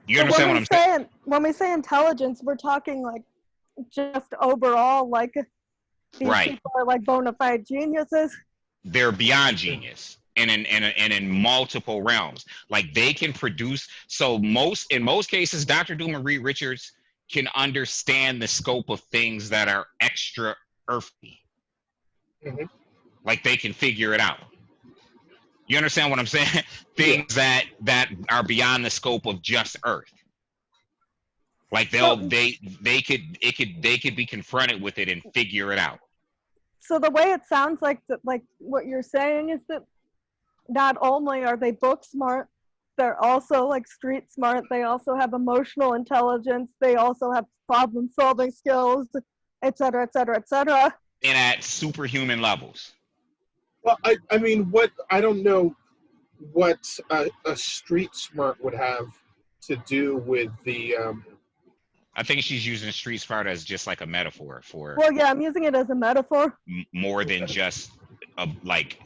You understand what I'm saying? When we say intelligence, we're talking like just overall, like these people are like bona fide geniuses. They're beyond genius, and in multiple realms. Like they can produce. So in most cases, Dr. Doom and Reed Richards can understand the scope of things that are extra earthly. Mm-hmm. Like they can figure it out. You understand what I'm saying? Things that are beyond the scope of just Earth. Like they could be confronted with it and figure it out. So the way it sounds like that, like what you're saying is that not only are they book smart, they're also like street smart. They also have emotional intelligence. They also have problem solving skills, et cetera, et cetera, et cetera. And at superhuman levels. Well, I mean, I don't know what a street smart would have to do with the. I think she's using street smart as just like a metaphor for. Well, yeah, I'm using it as a metaphor. More than just like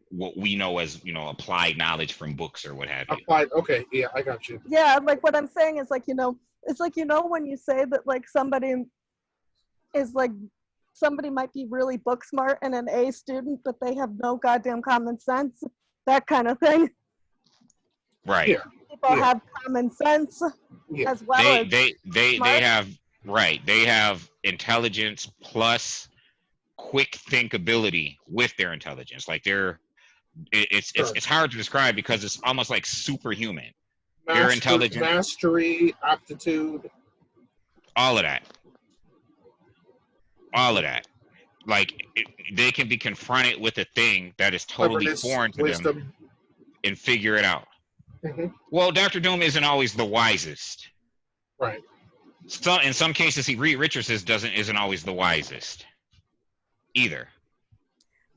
what we know as applied knowledge from books or what have you. Applied, okay, yeah, I got you. Yeah, like what I'm saying is like it's like when you say that like somebody is like. Somebody might be really book smart and an A student, but they have no goddamn common sense. That kind of thing. Right. Yeah. People have common sense as well. They have They have intelligence plus quick thinkability with their intelligence. Like it's hard to describe because it's almost like superhuman. Their intelligence, mastery, aptitude, all of that. Like they can be confronted with a thing that is totally foreign to them and figure it out. Mm-hmm. Well, Dr. Doom isn't always the wisest, right? So in some cases, Reed Richards isn't always the wisest either.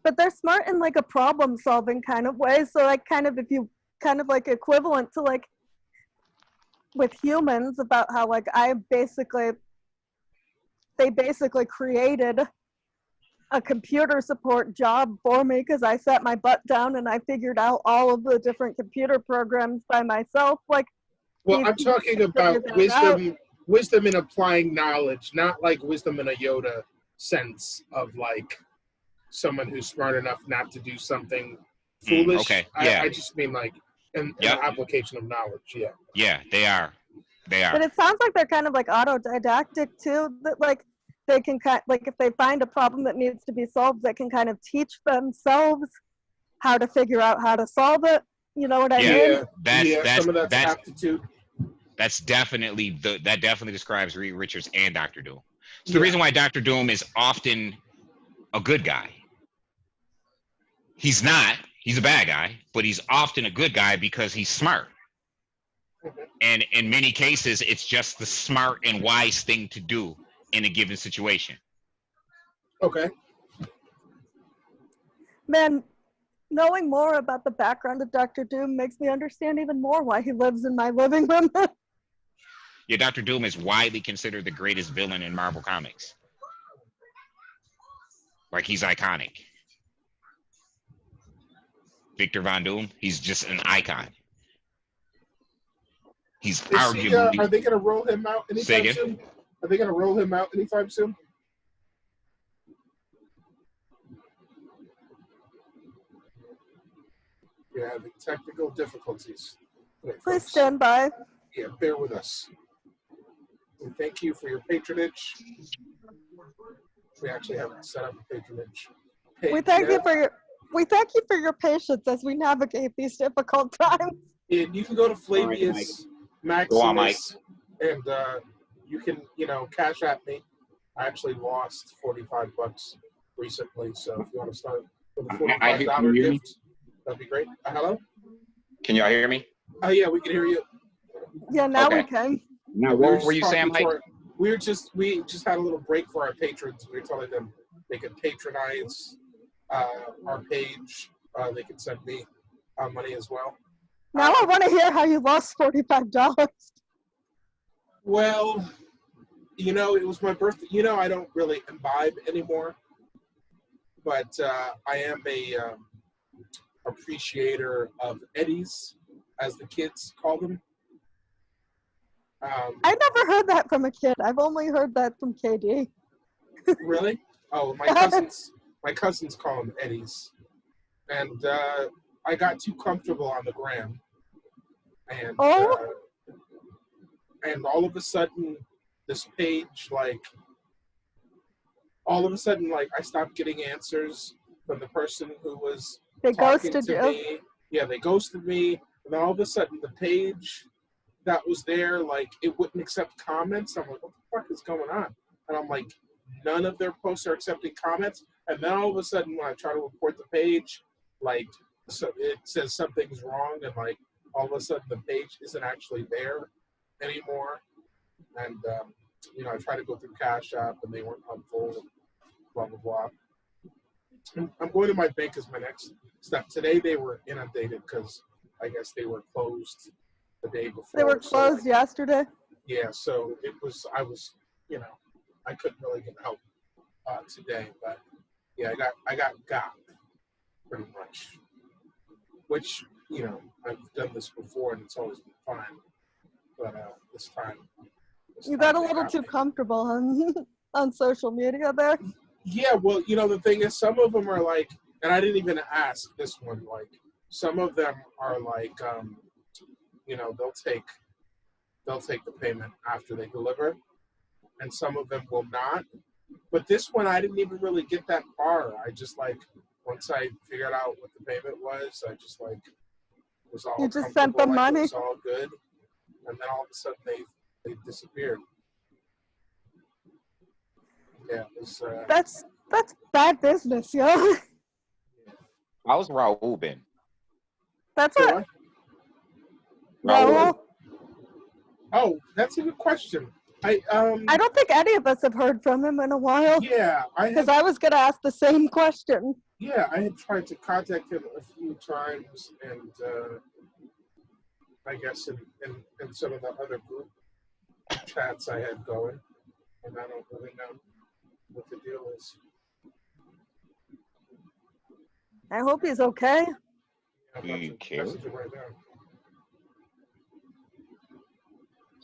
But they're smart in like a problem-solving kind of way. So like kind of if you kind of like equivalent to like with humans about how like they basically created a computer support job for me because I sat my butt down and I figured out all of the different computer programs by myself. Like, well, I'm talking about wisdom in applying knowledge, not like wisdom in a Yoda sense of like someone who's smart enough not to do something foolish. Okay, yeah. I just mean like in the application of knowledge. Yeah. Yeah, they are. But it sounds like they're kind of like autodidactic too. That like they can kind like if they find a problem that needs to be solved, they can kind of teach themselves how to figure out how to solve it. You know what I mean? Some of that's aptitude. That definitely describes Reed Richards and Doctor Doom. It's the Yeah. reason why Doctor Doom is often a good guy. He's not. He's a bad guy, but he's often a good guy because he's smart. And in many cases, it's just the smart and wise thing to do in a given situation. Okay. Man, knowing more about the background of Doctor Doom makes me understand even more why he lives in my living room. Yeah, Doctor Doom is widely considered the greatest villain in Marvel Comics. Like, he's iconic. Victor Von Doom, he's just an icon. He's arguably. Are they going to roll him out anytime soon? Are they going to roll him out anytime soon? Yeah, the technical difficulties. Please stand by. Yeah, bear with us. We thank you for your patronage. We actually haven't set up a patronage page We thank yet. you for your patience as we navigate these difficult times. And you can go to Flavius Maximus, and you can, cash at me. I actually lost $45 recently, so if you want to start with a $45 gift, that'd be great. Hello? Can y'all hear me? Oh yeah, we can hear you. Yeah, now we can. Now, what were you saying, Mike? We just had a little break for our patrons. We were telling them they could patronize our page. They can send me money as well. Now I want to hear how you lost $45. Well, it was my birthday. I don't really imbibe anymore, but I am a appreciator of Eddies, as the kids call them. I never heard that from a kid. I've only heard that from KD. Really? Oh, my cousins call them Eddies, and I got too comfortable on the gram, and and all of a sudden, this page, I stopped getting answers from the person who was talking to me. Yeah, they ghosted me, and then all of a sudden, the page that was there, it wouldn't accept comments. I'm like, what the fuck is going on? And I'm like, none of their posts are accepting comments. And then all of a sudden, when I try to report the page, so it says something's wrong, and all of a sudden the page isn't actually there anymore. And I try to go through Cash App, and they weren't helpful. Blah blah blah. I'm going to my bank as my next step. Today they were inundated because I guess they were closed the day before. They were closed yesterday? Yeah, so I couldn't really get help today, but yeah, I got pretty much, which, I've done this before and it's always been fine, but this time. You got a little too comfortable on social media there. Yeah, well, the thing is, some of them are and I didn't even ask this one, some of them are they'll take the payment after they deliver, and some of them will not. But this one, I didn't even really get that far. I just once I figured out what the payment was, I just was all. You just sent the money. It was all good, and then all of a sudden they disappeared. Yeah, it was. That's bad business, yo. How's Raul been? That's it. Raul. Oh, that's a good question. I don't think any of us have heard from him in a while. Yeah, because I was gonna ask the same question. Yeah, I had tried to contact him a few times, and I guess in some of the other group chats I had going, and I don't really know what the deal is. I hope he's okay. Right now.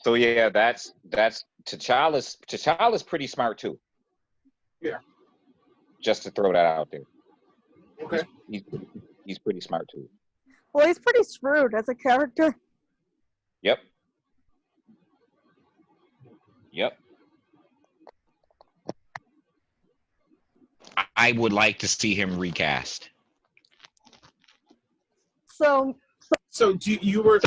So yeah, that's T'Challa's pretty smart too. Yeah. Just to throw that out there. Okay. He's pretty smart too. Well, he's pretty shrewd as a character. Yep. I would like to see him recast. So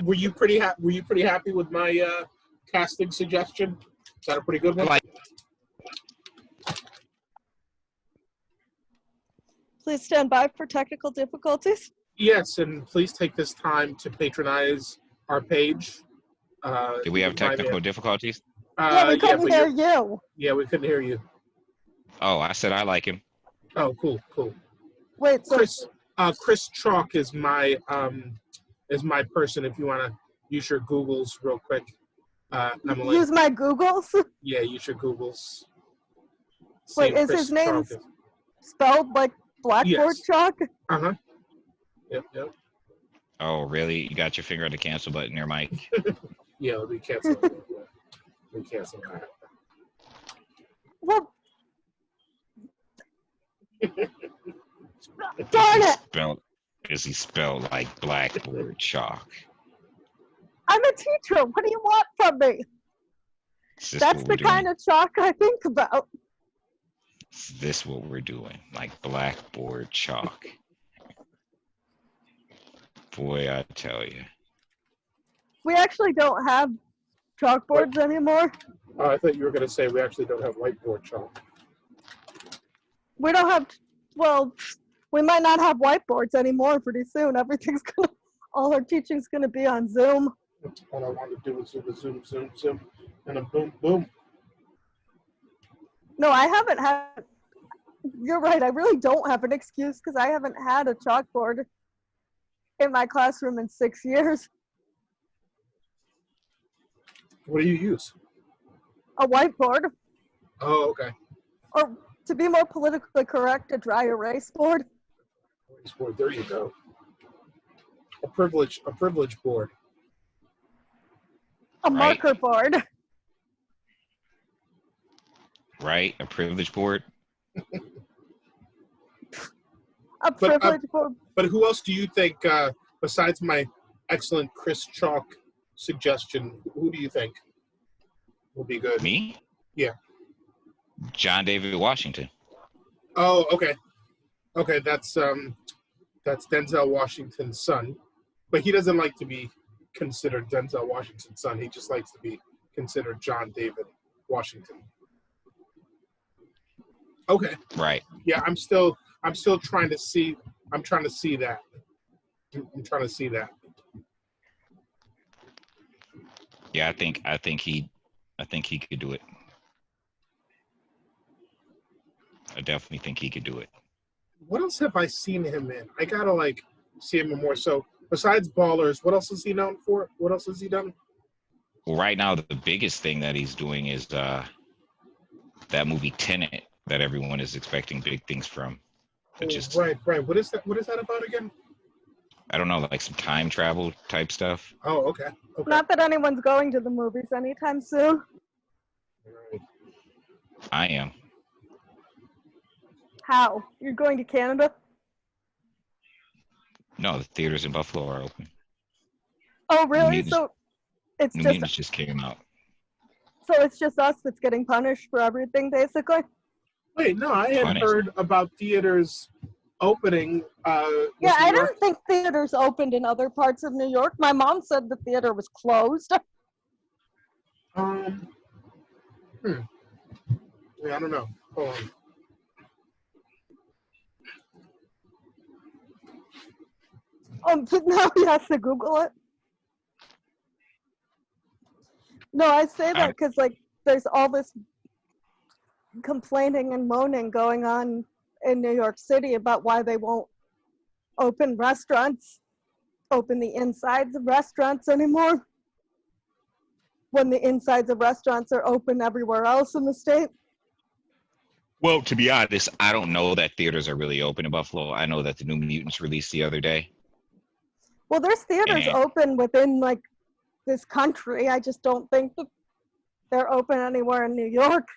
were you pretty happy with my casting suggestion? Is that a pretty good one? Please stand by for technical difficulties. Yes, and please take this time to patronize our page. Did we have technical difficulties? Yeah, we couldn't hear you. Yeah, we couldn't hear you. Oh, I said I like him. Oh, cool. Wait, so Chris Chalk is my person. If you want to use your Googles real quick, Emily. Use my Googles? Yeah, use your Googles. Wait, is his name spelled like blackboard chalk? Uh-huh. Yep. Oh, really? You got your finger on the cancel button there, Mike? Yeah, let me cancel that. Let me cancel that. Well, darn it! Is he spelled like blackboard chalk? I'm a teacher. What do you want from me? That's the kind of chalk I think about. Is this what we're doing? Like blackboard chalk? Boy, I tell you. We actually don't have chalkboards anymore. Oh, I thought you were going to say we actually don't have whiteboard chalk. We don't have, well, we might not have whiteboards anymore pretty soon. All our teaching's going to be on Zoom. All I want to do is zoom, and a boom, boom. No, I haven't had, you're right, I really don't have an excuse because I haven't had a chalkboard in my classroom in 6 years. What do you use? A whiteboard. Oh, okay. Or to be more politically correct, a dry erase board. Erase board. There you go. A privilege board. A marker board. Right, a privilege board. A privilege board. But who else do you think, besides my excellent Chris Chalk suggestion, who do you think will be good? Me? Yeah. John David Washington. Oh, okay. Okay, that's Denzel Washington's son. But he doesn't like to be considered Denzel Washington's son. He just likes to be considered John David Washington. Okay. Right. Yeah, I'm still trying to see. I'm trying to see that. Yeah, I think he could do it. I definitely think he could do it. What else have I seen him in? I gotta see him in more. So besides Ballers, what else is he known for? What else has he done? Well, right now the biggest thing that he's doing is that movie Tenet that everyone is expecting big things from. Right. What is that? What is that about again? I don't know, like some time travel type stuff. Oh, okay. Not that anyone's going to the movies anytime soon. Right. I am. How? You're going to Canada? No, the theaters in Buffalo are open. Oh, really? Mutants just came out. So it's just us that's getting punished for everything, basically? Wait, no, I had heard about theaters opening. Yeah, I didn't think theaters opened in other parts of New York. My mom said the theater was closed. Yeah, I don't know. Hold on. Now he has to Google it. No, I say that because, there's all this complaining and moaning going on in New York City about why they won't open the insides of restaurants anymore, when the insides of restaurants are open everywhere else in the state. Well, to be honest, I don't know that theaters are really open in Buffalo. I know that the New Mutants released the other day. Well, there's theaters open within, this country. I just don't think that they're open anywhere in New York.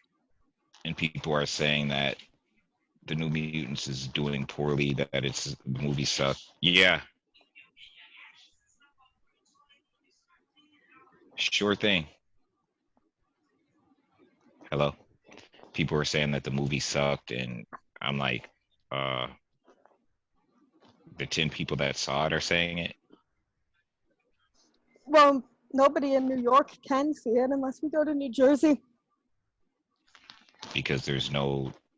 And people are saying that the New Mutants is doing poorly, that the movie sucked. Yeah. Sure thing. Hello? People are saying that the movie sucked, and I'm like, the 10 people that saw it are saying it. Well, nobody in New York can see it unless we go to New Jersey. Because there's no